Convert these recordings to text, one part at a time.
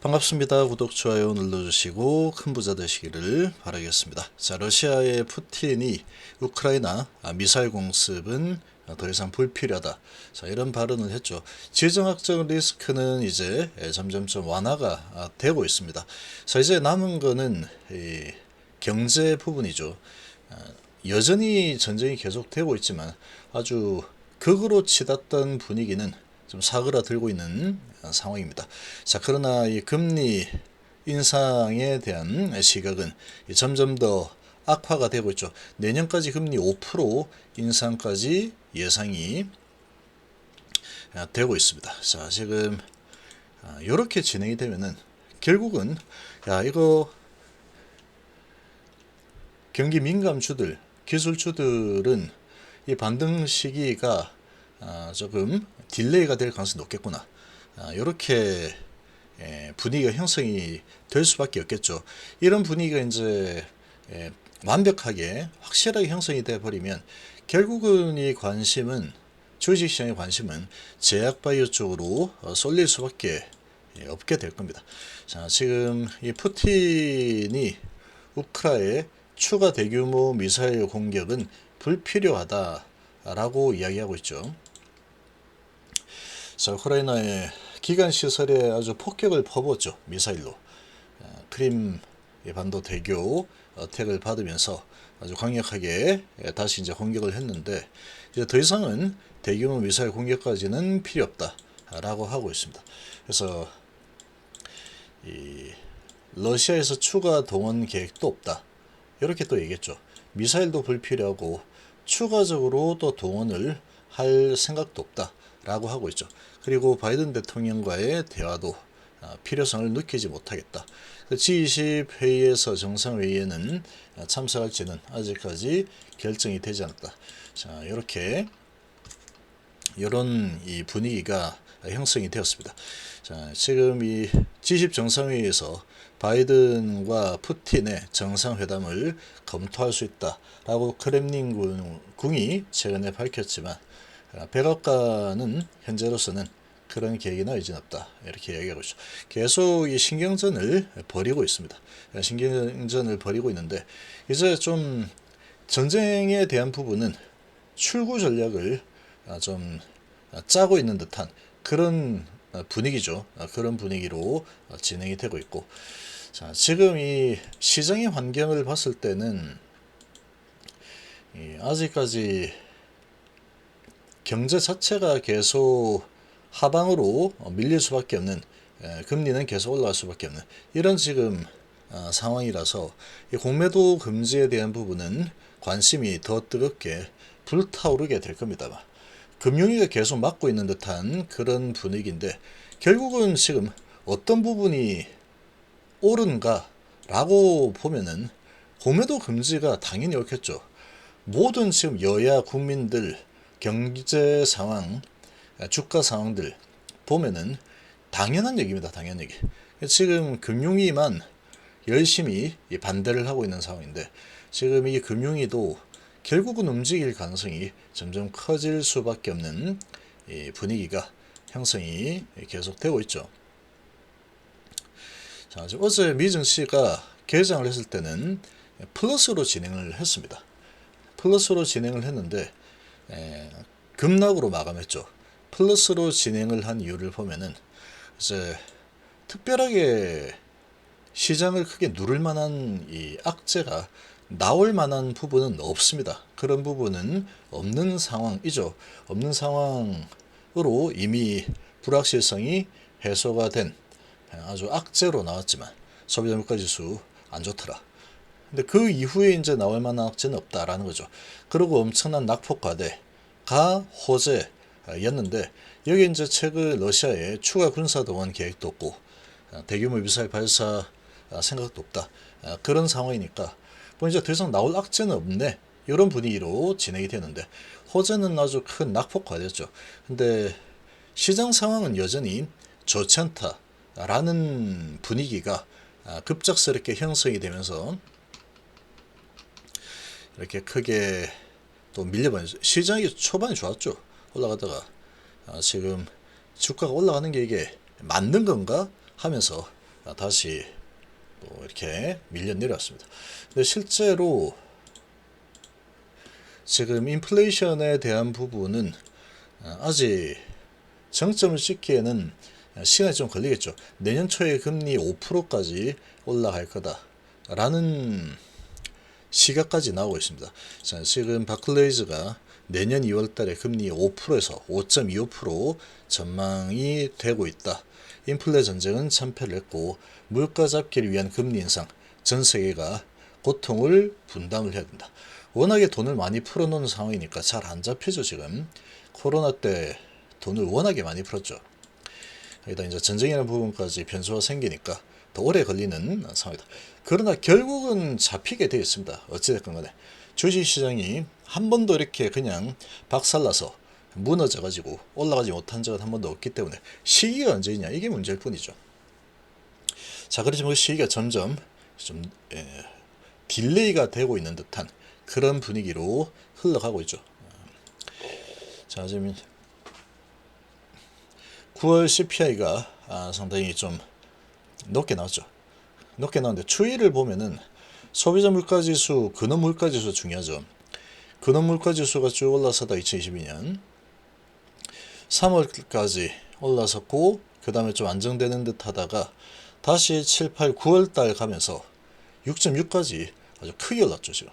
반갑습니다. 구독, 좋아요 눌러주시고 큰 부자 되시기를 바라겠습니다. 자, 러시아의 푸틴이 우크라이나 미사일 공습은 더 이상 불필요하다. 자, 이런 발언을 했죠. 지정학적 리스크는 이제 점점점 완화가 되고 있습니다. 자, 이제 남은 거는 이 경제 부분이죠. 여전히 전쟁이 계속되고 있지만 아주 극으로 치닫던 분위기는 좀 사그라들고 있는 상황입니다. 자, 그러나 이 금리 인상에 대한 시각은 점점 더 악화가 되고 있죠. 내년까지 금리 5% 인상까지 예상이 되고 있습니다. 자, 지금 이렇게 진행이 되면은 결국은 이거 경기 민감주들, 기술주들은 이 반등 시기가 조금 딜레이가 될 가능성이 높겠구나. 이렇게 분위기가 형성이 될 수밖에 없겠죠. 이런 분위기가 이제 완벽하게 확실하게 형성이 돼 버리면 결국은 이 관심은 주식시장의 관심은 제약바이오 쪽으로 쏠릴 수밖에 없게 될 겁니다. 자, 지금 이 푸틴이 우크라이나에 추가 대규모 미사일 공격은 불필요하다라고 이야기하고 있죠. 자, 우크라이나의 기간 시설에 아주 폭격을 퍼부었죠. 미사일로. 크림 반도 대교 어택을 받으면서 아주 강력하게 다시 이제 공격을 했는데 이제 더 이상은 대규모 미사일 공격까지는 필요 없다라고 하고 있습니다. 그래서 이 러시아에서 추가 동원 계획도 없다. 이렇게 또 얘기했죠. 미사일도 불필요하고 추가적으로 또 동원을 할 생각도 없다라고 하고 있죠. 그리고 바이든 대통령과의 대화도 필요성을 느끼지 못하겠다. G20 회의에서 정상회의에는 참석할지는 아직까지 결정이 되지 않았다. 자, 이런 이 분위기가 형성이 되었습니다. 자, 지금 이 G20 정상회의에서 바이든과 푸틴의 정상회담을 검토할 수 있다라고 크렘린궁이 최근에 밝혔지만 백악관은 현재로서는 그런 계획이나 의지는 없다. 이렇게 이야기하고 있죠. 계속 이 신경전을 벌이고 있습니다. 신경전을 벌이고 있는데 이제 좀 전쟁에 대한 부분은 출구 전략을 좀 짜고 있는 듯한 그런 분위기죠. 그런 분위기로 진행이 되고 있고, 자, 지금 이 시장의 환경을 봤을 때는 아직까지 경제 자체가 계속 하방으로 밀릴 수밖에 없는, 금리는 계속 올라갈 수밖에 없는 이런 지금 상황이라서 이 공매도 금지에 대한 부분은 관심이 더 뜨겁게 불타오르게 될 겁니다. 금융위가 계속 막고 있는 듯한 그런 분위기인데 결국은 지금 어떤 부분이 옳은가라고 보면은 공매도 금지가 당연히 옳겠죠. 모든 지금 여야 국민들 경제 상황, 주가 상황들 보면은 당연한 얘기입니다. 당연한 얘기. 지금 금융위만 열심히 반대를 하고 있는 상황인데 지금 이 금융위도 결국은 움직일 가능성이 점점 커질 수밖에 없는 분위기가 형성이 계속되고 있죠. 자, 어제 미증시가 개장을 했을 때는 플러스로 진행을 했습니다. 플러스로 진행을 했는데 급락으로 마감했죠. 플러스로 진행을 한 이유를 보면은 이제 특별하게 시장을 크게 누를 만한 이 악재가 나올 만한 부분은 없습니다. 그런 부분은 없는 상황이죠. 없는 상황으로 이미 불확실성이 해소가 된 아주 악재로 나왔지만 소비자 물가지수 안 좋더라. 근데 그 이후에 이제 나올 만한 악재는 없다라는 거죠. 그리고 엄청난 낙폭 과대가 호재였는데 여기 이제 최근 러시아의 추가 군사 동원 계획도 없고 대규모 미사일 발사 생각도 없다. 그런 상황이니까 뭐 이제 더 이상 나올 악재는 없네. 이런 분위기로 진행이 되는데 호재는 아주 큰 낙폭 과대였죠. 근데 시장 상황은 여전히 좋지 않다라는 분위기가 급작스럽게 형성이 되면서 이렇게 크게 또 밀려버리죠. 시장이 초반에 좋았죠. 올라가다가 지금 주가가 올라가는 게 이게 맞는 건가 하면서 다시 또 이렇게 밀려 내려왔습니다. 근데 실제로 지금 인플레이션에 대한 부분은 아직 정점을 찍기에는 시간이 좀 걸리겠죠. 내년 초에 금리 5%까지 올라갈 거다라는 시각까지 나오고 있습니다. 자, 지금 바클레이즈가 내년 2월 달에 금리 5%에서 5.25% 전망이 되고 있다. 인플레 전쟁은 참패를 했고 물가 잡기를 위한 금리 인상, 전 세계가 고통을 분담을 해야 된다. 워낙에 돈을 많이 풀어놓은 상황이니까 잘 안 잡히죠. 지금 코로나 때 돈을 워낙에 많이 풀었죠. 여기다 이제 전쟁이라는 부분까지 변수가 생기니까 더 오래 걸리는 상황이다. 그러나 결국은 잡히게 되어 있습니다. 어찌됐건 간에 주식시장이 한 번도 이렇게 그냥 박살나서 무너져 가지고 올라가지 못한 적은 한 번도 없기 때문에 시기가 언제이냐 이게 문제일 뿐이죠. 자, 그렇지만 그 시기가 점점 좀 딜레이가 되고 있는 듯한 그런 분위기로 흘러가고 있죠. 자, 지금 9월 CPI가 상당히 좀 높게 나왔죠. 높게 나왔는데 추이를 보면은 소비자 물가지수, 근원 물가지수 중요하죠. 근원 물가지수가 쭉 올라서다 2022년 3월까지 올라섰고 그 다음에 좀 안정되는 듯 하다가 다시 7, 8, 9월 달 가면서 6.6까지 아주 크게 올랐죠. 지금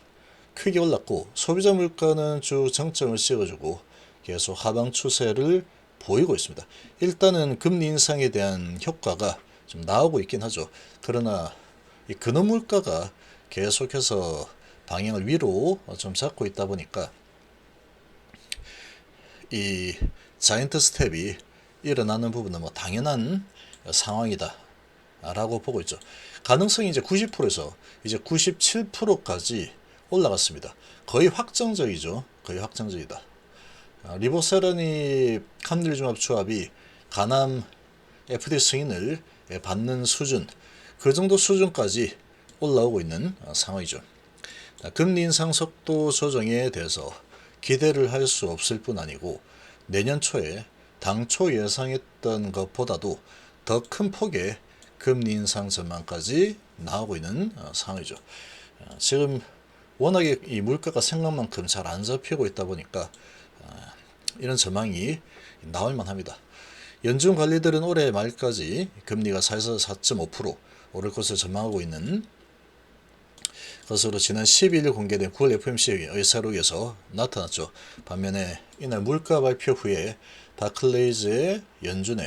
크게 올랐고 소비자 물가는 쭉 정점을 찍어주고 계속 하방 추세를 보이고 있습니다. 일단은 금리 인상에 대한 효과가 좀 나오고 있긴 하죠. 그러나 이 근원 물가가 계속해서 방향을 위로 좀 잡고 있다 보니까 이 자이언트 스텝이 일어나는 부분은 뭐 당연한 상황이다 라고 보고 있죠. 가능성이 이제 90%에서 이제 97%까지 올라갔습니다. 거의 확정적이죠. 거의 확정적이다. 리보세라니 한일종합조합이 가남 FD 승인을 받는 수준, 그 정도 수준까지 올라오고 있는 상황이죠. 금리 인상 속도 조정에 대해서 기대를 할 수 없을 뿐 아니고 내년 초에 당초 예상했던 것보다도 더 큰 폭의 금리 인상 전망까지 나오고 있는 상황이죠. 지금 워낙에 이 물가가 생각만큼 잘 안 잡히고 있다 보니까 이런 전망이 나올 만합니다. 연준 관리들은 올해 말까지 금리가 4에서 4.5% 오를 것을 전망하고 있는 것으로 지난 12일 공개된 9월 FOMC 의사록에서 나타났죠. 반면에 이날 물가 발표 후에 바클레이즈의 연준이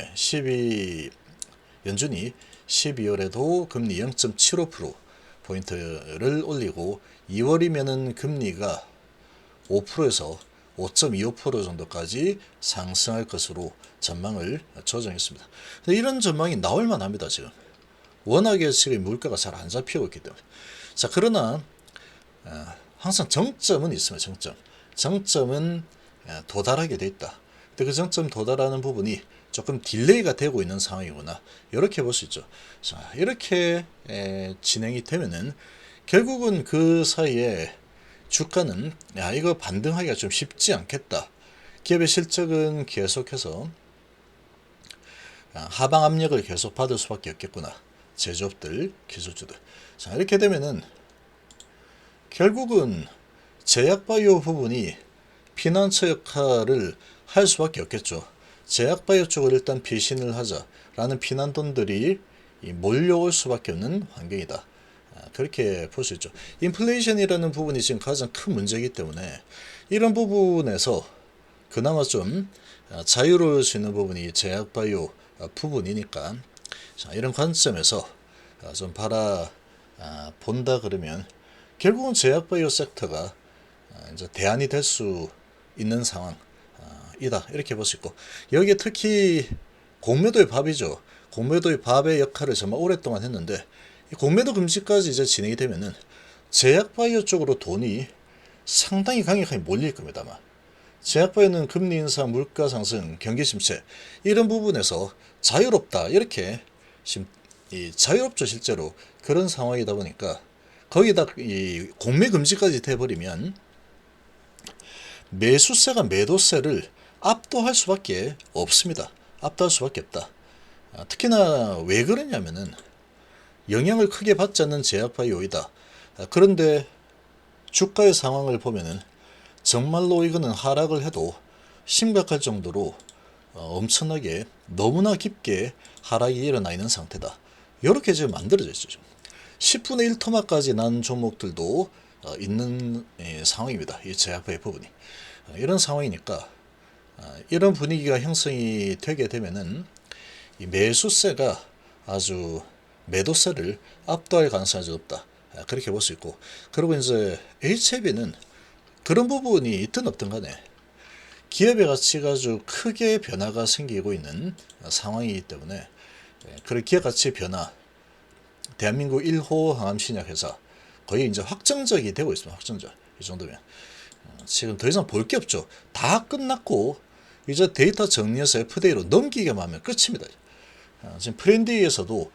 12월에도 금리 0.75%포인트를 올리고 2월이면은 금리가 5%에서 5.25% 정도까지 상승할 것으로 전망을 조정했습니다. 이런 전망이 나올 만합니다. 지금 워낙에 지금 물가가 잘 안 잡히고 있기 때문에. 자, 그러나 항상 정점은 있습니다. 정점은 도달하게 돼 있다. 근데 그 정점 도달하는 부분이 조금 딜레이가 되고 있는 상황이구나, 이렇게 볼 수 있죠. 자, 이렇게 진행이 되면은 결국은 그 사이에 주가는 이거 반등하기가 좀 쉽지 않겠다. 기업의 실적은 계속해서 하방 압력을 계속 받을 수밖에 없겠구나. 제조업들, 기술주들. 자, 이렇게 되면은 결국은 제약바이오 부분이 피난처 역할을 할 수밖에 없겠죠. 제약바이오 쪽을 일단 피신을 하자라는 피난돈들이 몰려올 수밖에 없는 환경이다. 그렇게 볼 수 있죠. 인플레이션이라는 부분이 지금 가장 큰 문제이기 때문에 이런 부분에서 그나마 좀 자유로울 수 있는 부분이 제약바이오 부분이니까, 자, 이런 관점에서 좀 본다 그러면 결국은 제약바이오 섹터가 이제 대안이 될 수 있는 상황이다, 이렇게 볼 수 있고, 여기에 특히 공매도의 밥이죠. 공매도의 밥의 역할을 정말 오랫동안 했는데 이 공매도 금지까지 이제 진행이 되면은 제약바이오 쪽으로 돈이 상당히 강력하게 몰릴 겁니다. 아마 제약바이오는 금리 인상, 물가 상승, 경기 침체 이런 부분에서 자유롭다, 이렇게 자유롭죠. 실제로 그런 상황이다 보니까 거기다 이 공매 금지까지 돼버리면 매수세가 매도세를 압도할 수밖에 없습니다. 압도할 수밖에 없다. 특히나 왜 그러냐면은 영향을 크게 받지 않는 제약바이오이다. 그런데 주가의 상황을 보면은 정말로 이거는 하락을 해도 심각할 정도로 엄청나게 너무나 깊게 하락이 일어나 있는 상태다. 이렇게 지금 만들어져 있죠. 10분의 1 토막까지 난 종목들도 있는 상황입니다. 이 제약바이오 부분이. 이런 상황이니까 이런 분위기가 형성이 되게 되면은 이 매수세가 아주 매도세를 압도할 가능성이 아주 높다. 그렇게 볼 수 있고, 그리고 이제 HLB는 그런 부분이 있든 없든 간에 기업의 가치가 아주 크게 변화가 생기고 있는 상황이기 때문에 그런 기업 가치 변화, 대한민국 1호 항암신약회사 거의 이제 확정적이 되고 있습니다. 확정적. 이 정도면 지금 더 이상 볼 게 없죠. 다 끝났고 이제 데이터 정리해서 FDA로 넘기기만 하면 끝입니다. 지금 프렌디에서도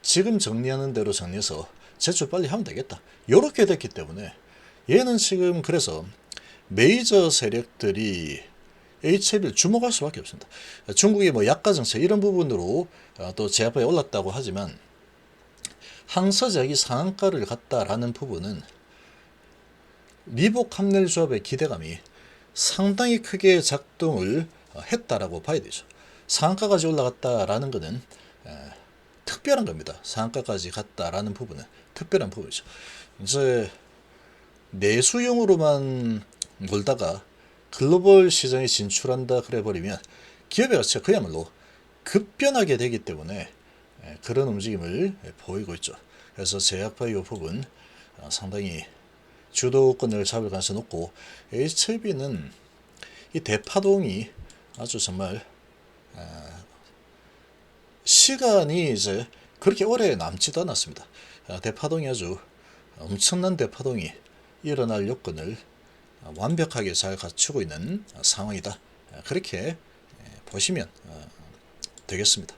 지금 정리하는 대로 정리해서 제출 빨리 하면 되겠다. 이렇게 됐기 때문에 얘는 지금 그래서 메이저 세력들이 HLB를 주목할 수밖에 없습니다. 중국의 뭐 약가 정책 이런 부분으로 또 제약바에 올랐다고 하지만 항서제약이 상한가를 갔다라는 부분은 리복 함낼 조합의 기대감이 상당히 크게 작동을 했다라고 봐야 되죠. 상한가까지 올라갔다라는 것은 특별한 겁니다. 상한가까지 갔다라는 부분은 특별한 부분이죠. 이제 내수용으로만 몰다가 글로벌 시장에 진출한다 그래 버리면 기업의 가치가 그야말로 급변하게 되기 때문에 그런 움직임을 보이고 있죠. 그래서 제약바이오 부분 상당히 주도권을 잡을 가능성이 높고, HLB는 이 대파동이 아주 정말 시간이 이제 그렇게 오래 남지도 않았습니다. 대파동이 아주 엄청난 대파동이 일어날 요건을 완벽하게 잘 갖추고 있는 상황이다. 그렇게 보시면 되겠습니다.